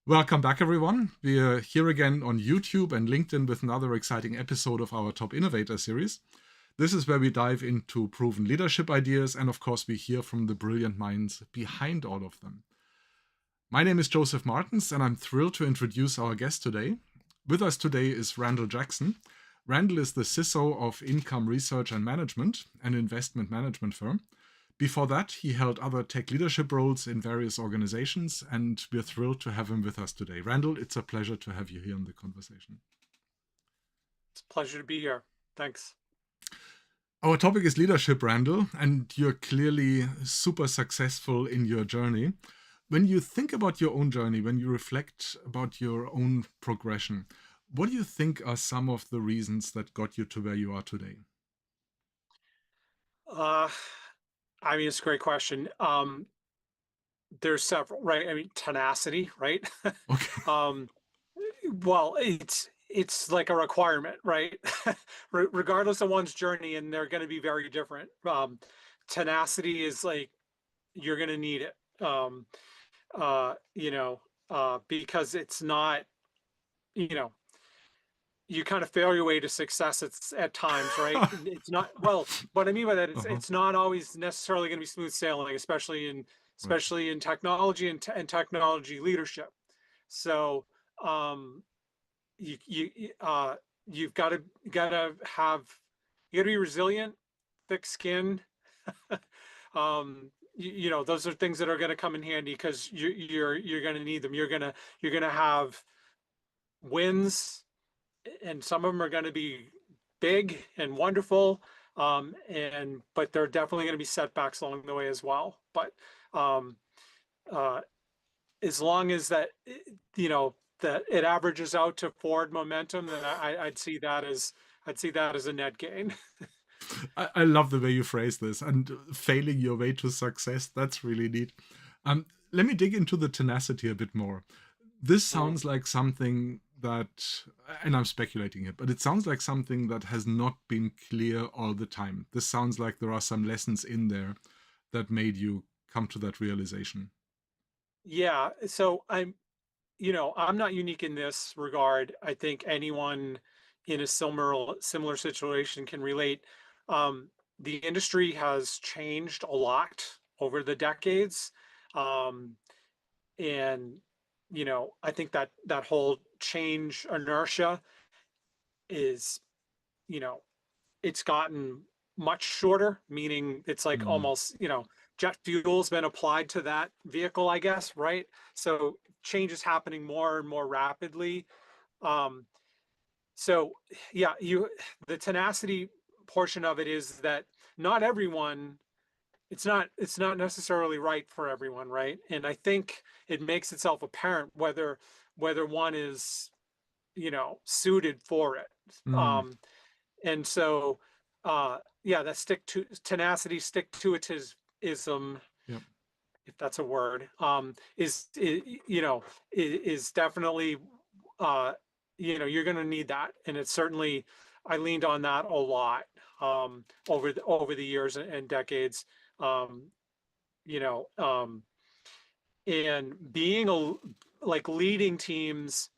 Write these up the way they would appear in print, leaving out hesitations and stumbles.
Welcome back, everyone. We are here again on YouTube and LinkedIn with another exciting episode of our Top Innovator Series. This is where we dive into proven leadership ideas, and of course, we hear from the brilliant minds behind all of them. My name is Josef Martens, and I'm thrilled to introduce our guest today. With us today is Randall Jackson. Randall is the CISO of Income Research and Management, an investment management firm. Before that, he held other tech leadership roles in various organizations, and we're thrilled to have him with us today. Randall, it's a pleasure to have you here in the conversation. It's a pleasure to be here. Thanks. Our topic is leadership, Randall, and you're clearly super successful in your journey. When you think about your own journey, when you reflect about your own progression, what do you think are some of the reasons that got you to where you are today? It's a great question. There's several, right? Tenacity, right? Okay. um, well, it's like a requirement, right? Regardless of one's journey, and they're going to be very different. Tenacity is like you're going to need it. Because it's not, you know, you kind of fail your way to success at times, right? It's not, well, what I mean by that, Uh-huh. it's not always necessarily going to be smooth sailing, especially in Right. technology and technology leadership. So um, you you've got to be resilient, thick skin. Those are things that are going to come in handy because you're going to need them. You're going to have wins, and some of them are going to be big and wonderful, but there are definitely going to be setbacks along the way as well. But um, uh, as long as that it averages out to forward momentum, then I'd see that as a net gain. I love the way you phrase this and failing your way to success. That's really neat. Let me dig into the tenacity a bit more. This Mm. sounds like something that, and I'm speculating here, but it sounds like something that has not been clear all the time. This sounds like there are some lessons in there that made you come to that realization. Yeah, so I'm not unique in this regard. I think anyone in a similar situation can relate. Um, the industry has changed a lot over the decades, um, and I think that whole change inertia is, you know, it's gotten much shorter, meaning it's like Mm, almost, jet fuel's been applied to that vehicle, I guess, right? So change is happening more and more rapidly. Um, so yeah, the tenacity portion of it is that not everyone, it's not necessarily right for everyone, right? And I think it makes itself apparent whether one is, suited for it. mm, Um, and so yeah, that stick to tenacity, stick to itism, yep. if that's a word, is definitely, uh you're going to need that. And it's certainly, I leaned on that a lot, over the years and decades. um you know um and being like leading teams,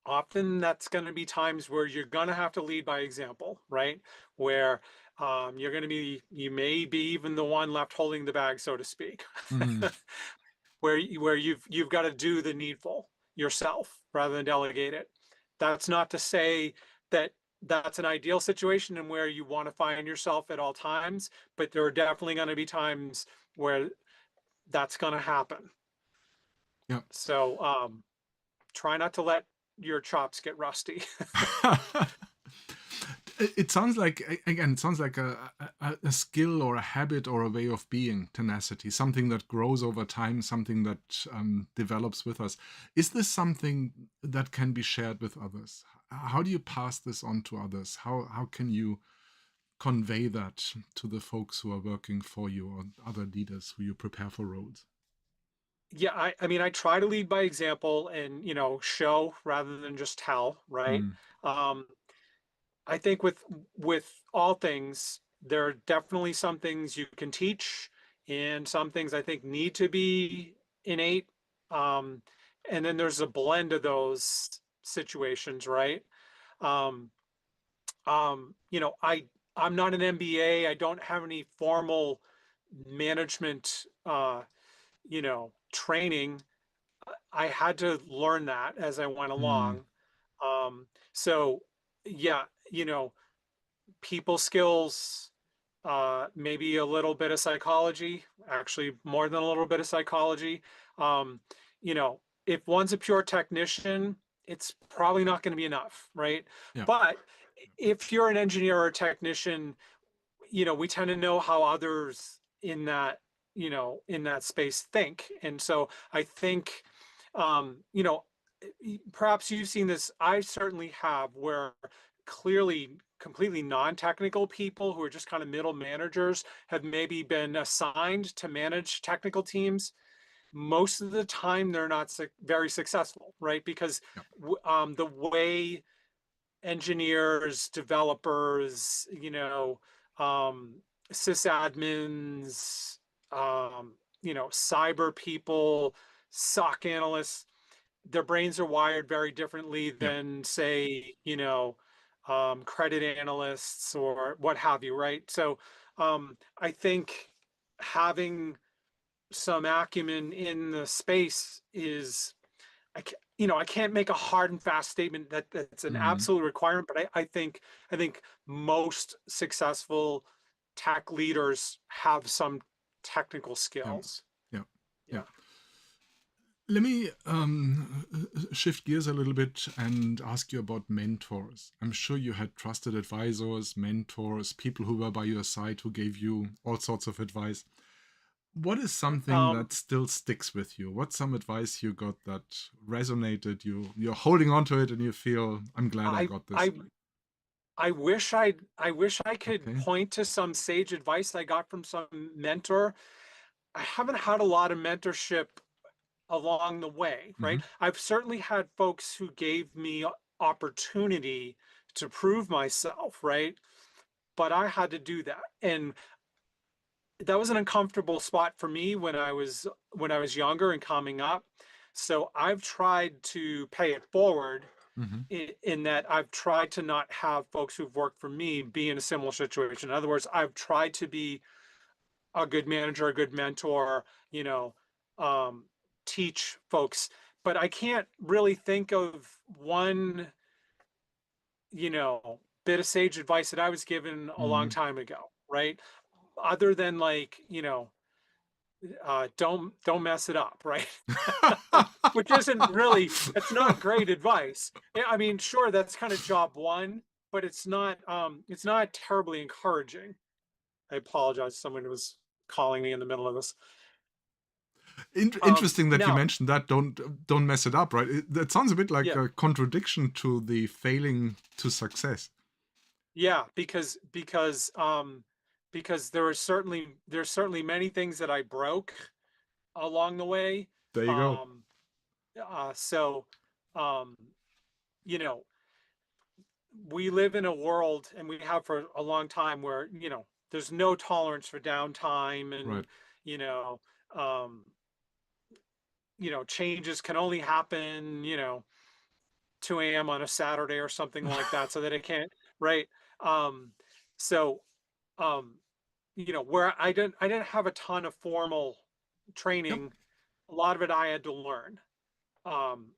often that's going to be times where you're going to have to lead by example, right? Where you may be even the one left holding the bag, so to speak. Mm, Where you've got to do the needful yourself rather than delegate it. That's not to say that that's an ideal situation and where you want to find yourself at all times, but there are definitely going to be times where that's going to happen. yep. So try not to let your chops get rusty. It sounds like, again, it sounds like a skill or a habit or a way of being, tenacity, something that grows over time, something that develops with us. Is this something that can be shared with others? How do you pass this on to others? How can you convey that to the folks who are working for you or other leaders who you prepare for roles? Yeah, I try to lead by example and, show rather than just tell, right? Mm, Um, I think with all things, there are definitely some things you can teach, and some things I think need to be innate. Um, and then there's a blend of those situations, right? Um, you know, I'm not an MBA. I don't have any formal management, you know, training. I had to learn that as I went Mm, along. So yeah, you know, people skills, maybe a little bit of psychology, actually more than a little bit of psychology. Um, you know, if one's a pure technician, it's probably not going to be enough, right? yeah. But if you're an engineer or a technician, you know, we tend to know how others in that, you know, in that space think. And so I think, you know, perhaps you've seen this, I certainly have, where clearly completely non-technical people who are just kind of middle managers have maybe been assigned to manage technical teams. Most of the time they're not very successful, right? Because Yeah. the way engineers, developers, you know, um, sysadmins, you know, cyber people, SOC analysts, their brains are wired very differently Yeah. than, say, you know, credit analysts or what have you, right? So I think having some acumen in the space is, you know, I can't make a hard and fast statement that that's an Mm, absolute requirement, but I think most successful tech leaders have some technical yeah. skills. Yeah. Yeah. Yeah. Let me shift gears a little bit and ask you about mentors. I'm sure you had trusted advisors, mentors, people who were by your side who gave you all sorts of advice. What is something Um, that still sticks with you? What's some advice you got that resonated? You're holding on to it and you feel, I'm glad I I got this. I I wish I could Okay. point to some sage advice I got from some mentor. I haven't had a lot of mentorship along the way, Mm-hmm. right? I've certainly had folks who gave me opportunity to prove myself, right? But I had to do that. And that was an uncomfortable spot for me when I was younger and coming up. So I've tried to pay it forward Mm-hmm. in that I've tried to not have folks who've worked for me be in a similar situation. In other words, I've tried to be a good manager, a good mentor, you know, um, teach folks. But I can't really think of one, you know, bit of sage advice that I was given a long Mm-hmm. time ago, right? Other than, like, you know, don't mess it up, right? Which isn't really, it's not great advice. I mean, sure, that's kind of job one, but it's not terribly encouraging. I apologize. Someone was calling me in the middle of this. Interesting that you Now, mentioned that. Don't mess it up, right? That sounds a bit like yeah, a contradiction to the failing to success. yeah, because there's certainly many things that I broke along the way. There you go. Um, so, um, you know, we live in a world, and we have for a long time, where, you know, there's no tolerance for downtime, Right. and, you know, um, changes can only happen, 2 a.m. on a Saturday or something like that, so that it can't, right? Um, so, um, where I didn't have a ton of formal Yep. training, a lot of it I had to learn, um,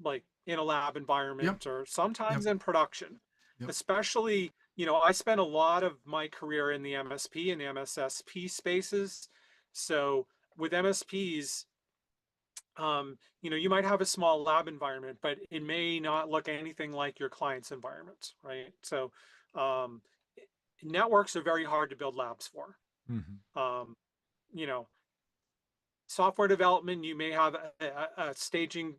like in a lab Yep. environment or Yep. sometimes in production. Yep. Especially, I spent a lot of my career in the MSP and MSSP spaces. So with MSPs, you might have a small lab environment, but it may not look anything like your client's environment, right? So um, networks are very hard to build labs for. Hmm. Um, you know, software development, you may have a staging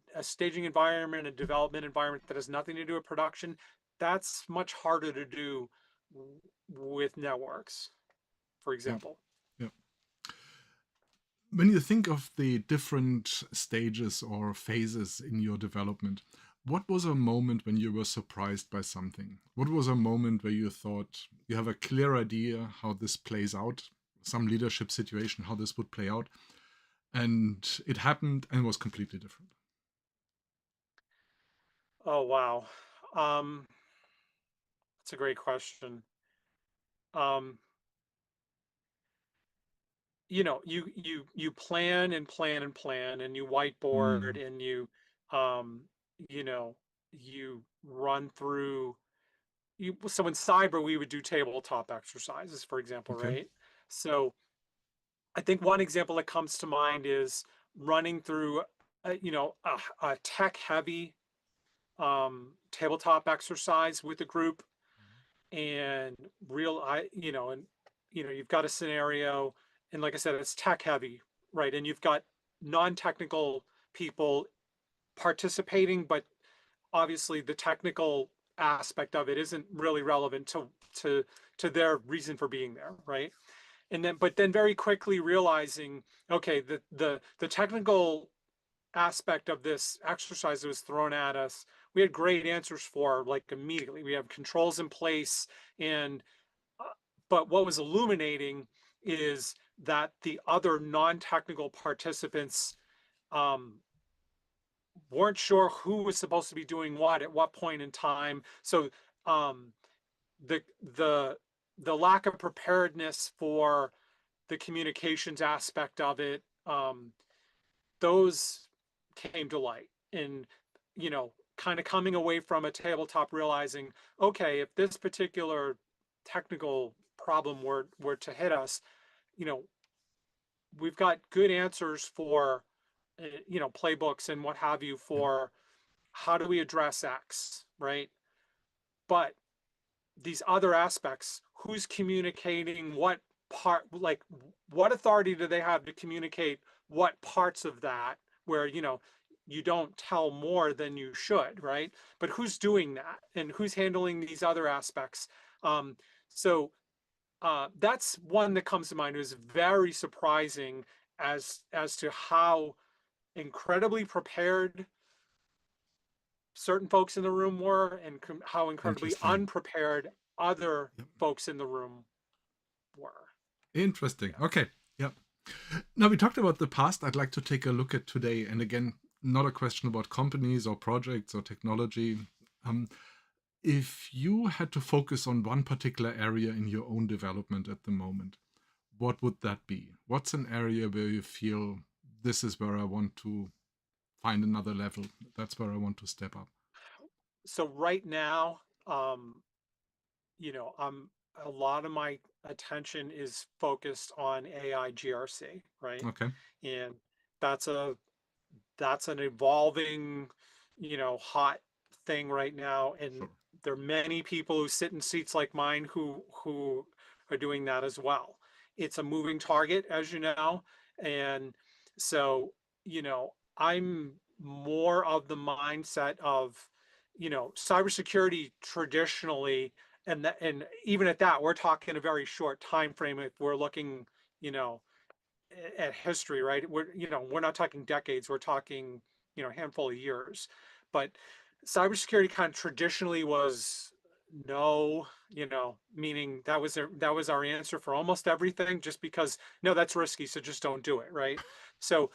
environment, a development environment that has nothing to do with production. That's much harder to do with networks, for Yep. example. Yep. When you think of the different stages or phases in your development, what was a moment when you were surprised by something? What was a moment where you thought you have a clear idea how this plays out, some leadership situation, how this would play out, and it happened and was completely different? Oh, wow. Um, that's a great question. Um, you plan and plan and plan, and you Mm, whiteboard, and um, you know, you run through. So in cyber, we would do tabletop exercises, for example, okay. right? So I think one example that comes to mind is running through, a tech-heavy tabletop exercise with a group, and you've got a scenario, and like I said, it's tech heavy, right? And you've got non-technical people participating, but obviously the technical aspect of it isn't really relevant to to their reason for being there, right? But then very quickly realizing, okay, the technical aspect of this exercise that was thrown at us, we had great answers for, like, immediately. We have controls in place, and uh, but what was illuminating is that the other non-technical participants um, weren't sure who was supposed to be doing what at what point in time. So um, the the the lack of preparedness for the communications aspect of it, those came to light. And kind of coming away from a tabletop, realizing, okay, if this particular technical problem were to hit us, you know we've got good answers for playbooks and what have you Yeah, for how do we address X, right? But these other aspects, who's communicating what part, like, what authority do they have to communicate what parts of that, where you don't tell more than you should, right? But who's doing that, and who's handling these other aspects? Um, so that's one that comes to mind. It was very surprising as to how incredibly prepared certain folks in the room were, and how incredibly interesting. unprepared other Yep. folks in the room were. Interesting. Yeah. Okay. Yep. Now we talked about the past. I'd like to take a look at today. And again, not a question about companies or projects or technology. Um, if you had to focus on one particular area in your own development at the moment, what would that be? What's an area where you feel this is where I want to find another level? That's where I want to step up. So right now, I'm a lot of my attention is focused on AI GRC, right? Okay. And that's a that's an evolving, hot thing right now. And Sure. there are many people who sit in seats like mine who are doing that as well. It's a moving target, as you know. And so, I'm more of the mindset of, cybersecurity traditionally, and even at that, we're talking a very short time frame if we're looking, you know, at history, right? We're not talking decades. We're talking, a handful of years. But cybersecurity kind of traditionally was no, meaning that was our answer for almost everything, just because no, that's risky, so just don't do it, right? So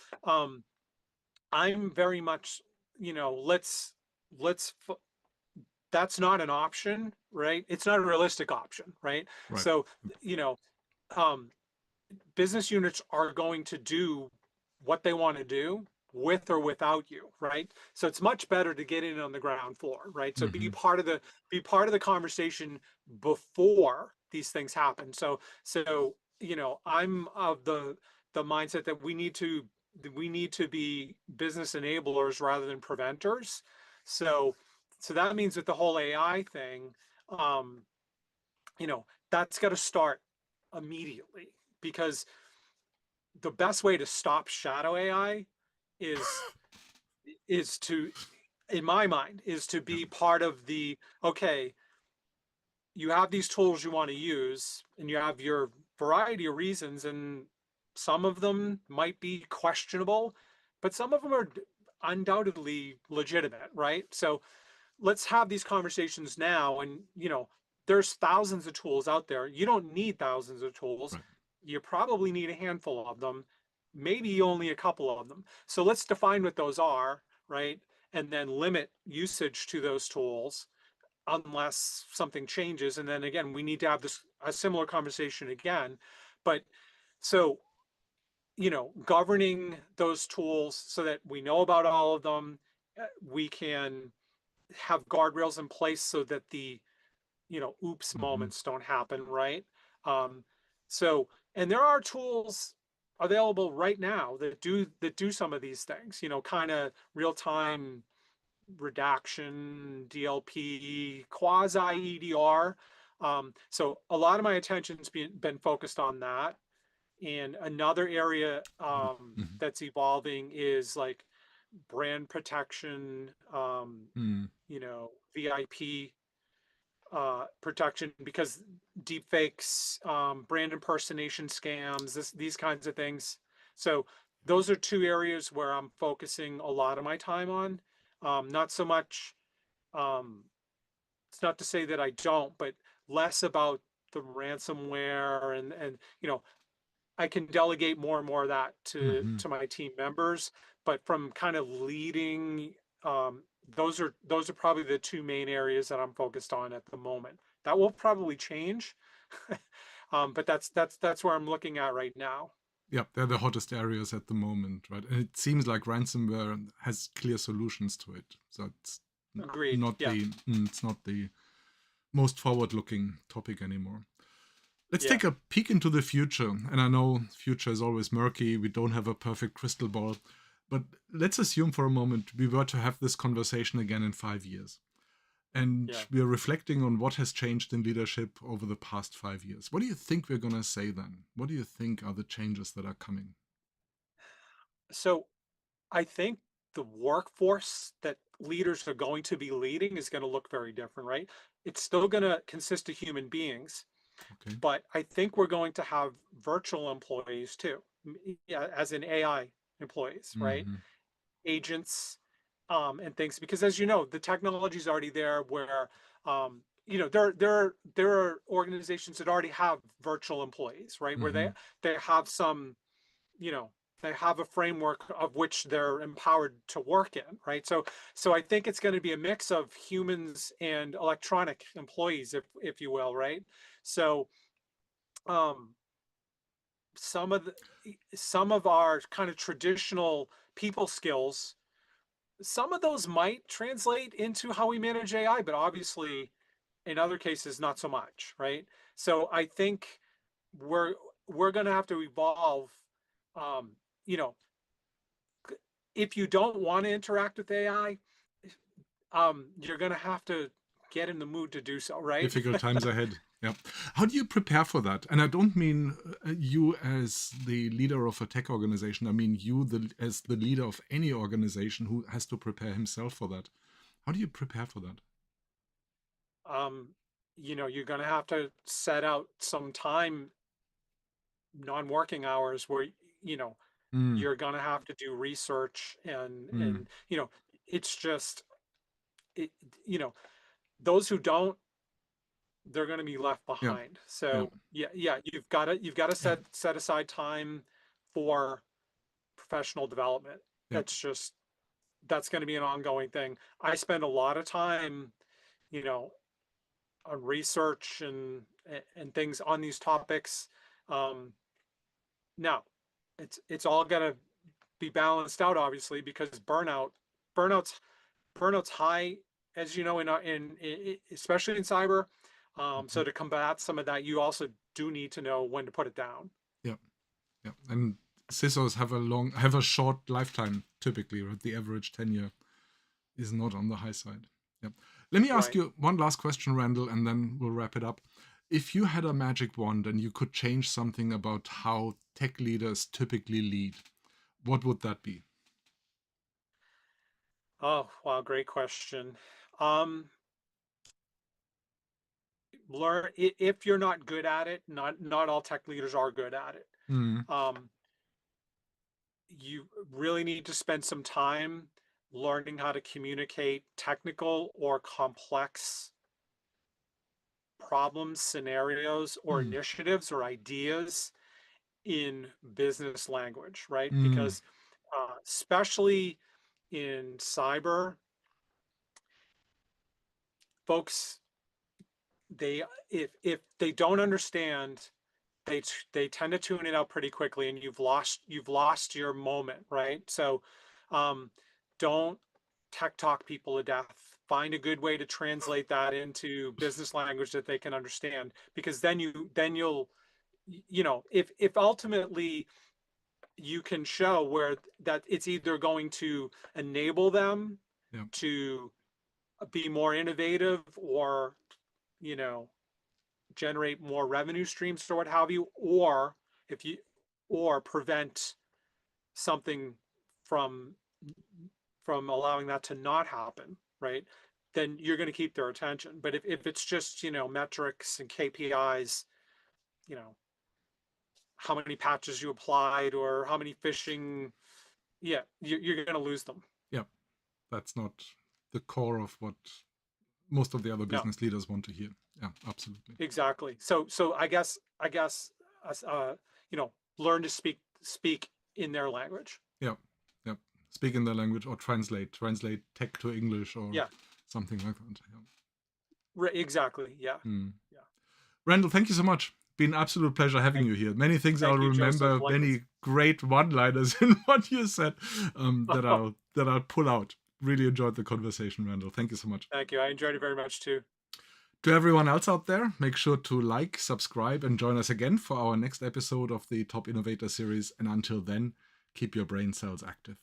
I'm very much, let's that's not an option, right? It's not a realistic option, right? Right. So you know um, business units are going to do what they want to do with or without you, right? So it's much better to get in on the ground floor, right? So Hmm. be part of the conversation before these things happen. So I'm of the mindset that we need to be business enablers rather than preventers. So so that means with the whole AI thing, um, that's got to start immediately, because the best way to stop shadow AI is is to, in my mind, is to Yeah. be part of the, okay, you have these tools you want to use, and you have your variety of reasons, and some of them might be questionable, but some of them are undoubtedly legitimate, right? So let's have these conversations now. And there's thousands of tools out there. You don't need thousands of tools. Right. You probably need a handful of them, maybe only a couple of them. So let's define what those are, right? and then limit usage to those tools unless something changes. And then again, we need to have a similar conversation again. But so, governing those tools so that we know about all of them, we can have guardrails in place so that the, oops Hmm. moments don't happen, right? Um, so, and there are tools available right now that do some of these things, kind of real time redaction, DLP, quasi EDR. So a lot of my attention's been focused on that. And another area Hmm. that's evolving is like brand protection, Hmm. VIP protection, because deepfakes, brand impersonation scams, these kinds of things. So those are two areas where I'm focusing a lot of my time on. Not so much, um, it's not to say that I don't, but less about the ransomware, and I can delegate more and more of that to Hmm. to my team members. But from kind of leading, um, those are probably the two main areas that I'm focused on at the moment. That will probably change, but that's where I'm looking at right now. Yeah, they're the hottest areas at the moment, right? And it seems like ransomware has clear solutions to it. So it's Agreed. not Yeah. the most forward-looking topic anymore. Let's Yeah. take a peek into the future. And I know future is always murky. We don't have a perfect crystal ball. But let's assume for a moment we were to have this conversation again in 5 years. And Yeah. we are reflecting on what has changed in leadership over the past 5 years. What do you think we're going to say then? What do you think are the changes that are coming? So I think the workforce that leaders are going to be leading is going to look very different, right? It's still going to consist of human beings, Okay. but I think we're going to have virtual employees too, yeah, as in AI employees, right? Hmm. Agents, and things, because as you know, the technology is already there. Where there are organizations that already have virtual employees, right? Where they Hmm. they have some, you know they have a framework of which they're empowered to work in, right? So I think it's going to be a mix of humans and electronic employees, if you will, right? So um some of the some of our kind of traditional people skills, some of those might translate into how we manage AI, but obviously in other cases not so much, right? So I think we're we're going to have to evolve. um you know if you don't want to interact with AI, you're going to have to get in the mood to do so, right? Difficult times ahead. Yeah. How do you prepare for that? And I don't mean you as the leader of a tech organization. I mean you as the leader of any organization who has to prepare himself for that. How do you prepare for that? um, you're going to have to set out some time, non-working hours, where you know Mm, you're going to have to do research, and mm, it's just it, you know those who don't, they're going to be left yeah, behind. yeah, So yeah, yeah, you've got to yeah, set aside time for professional development. yeah. That's going to be an ongoing thing. I spend a lot of time, you know, on research and things on these topics. Um, Now, it's all got to be balanced out, obviously, because burnouts burnout's high, as you know, in especially in cyber. Mhm. So to combat some of that, you also do need to know when to put it down. Yeah, yeah. And CISOs have a short lifetime typically, right? The average tenure is not on the high side. Yeah. Let me ask Right. you one last question, Randall, and then we'll wrap it up. If you had a magic wand and you could change something about how tech leaders typically lead, what would that be? Oh, wow, great question. Um, if you're not good at it, not all tech leaders are good at it. Mm, Um, you really need to spend some time learning how to communicate technical or complex problems, scenarios, or mm, initiatives or ideas in business language, right? mm, Because especially in cyber, folks, if they don't understand, they tend to tune it out pretty quickly, and you've lost your moment, right? So don't tech talk people to death. Find a good way to translate that into business language that they can understand, because then you'll, if ultimately you can show where that it's either going to enable them Yeah. to be more innovative, or generate more revenue streams or what have you, or if you or prevent something from allowing that to not happen, right? Then you're going to keep their attention. But if it's just metrics and KPIs, how many patches you applied or how many phishing, yeah, you're going to lose them. Yeah, that's not the core of what most of the other No, business leaders want to hear. Yeah, absolutely. exactly. So I guess learn to speak in their language. Yeah, yeah. Speak in their language or translate tech to English or Yeah, something like that. exactly. Yeah. Yeah. Yeah. Randall, thank you so much. Been an absolute pleasure having you here. Many things I'll Thank you, Joseph. remember, many great one-liners in what you said that I'll pull out. Really enjoyed the conversation, Randall. Thank you so much. Thank you. I enjoyed it very much too. To everyone else out there, make sure to like, subscribe, and join us again for our next episode of the Top Innovator Series. And until then, keep your brain cells active.